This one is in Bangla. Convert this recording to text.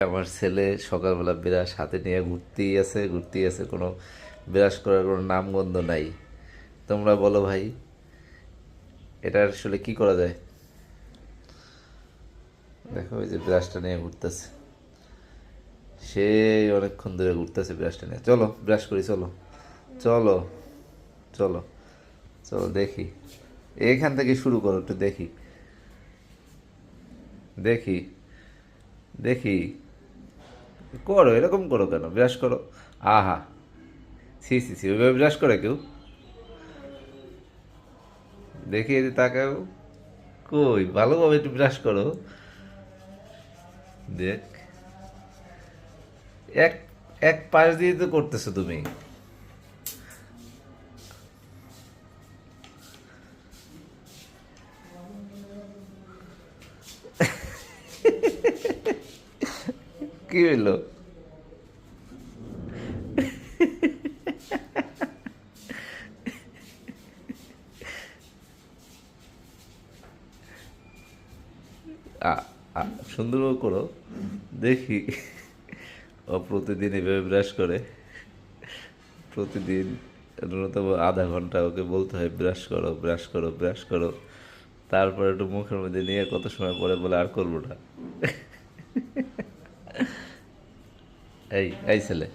আমার ছেলে সকালবেলা বিরাস হাতে নিয়ে ঘুরতেই আছে, কোনো বিরাস করার কোনো নামগন্ধ নাই। তোমরা বলো ভাই, এটা আসলে কি করা যায়? দেখো ওই যে ব্রাশটা নিয়ে ঘুরতেছে, সে অনেকক্ষণ ধরে ঘুরতেছে ব্রাশটা নিয়ে। চলো ব্রাশ করি, চলো চলো চলো চলো দেখি, এখান থেকে শুরু করো, একটু দেখি দেখি দেখি। করো, এরকম করো কেন? ব্রাশ করো। আহা, সি সি সি, ওইভাবে ব্রাশ করে কেউ? দেখি এদিকে তাকাও। কই, ভালোভাবে একটু ব্রাশ করো। দেখ, এক এক পাশ দিয়ে তো করতেছো তুমি। কি হইলো? আ আ সুন্দরভাবে করো, দেখি। ও প্রতিদিন এভাবে ব্রাশ করে, প্রতিদিন ন্যূনতম আধা ঘন্টা ওকে বলতে হয় ব্রাশ করো ব্রাশ করো ব্রাশ করো। তারপর একটু মুখের মধ্যে নিয়ে কত সময় পরে বলে আর করবো না। এই ছেলে,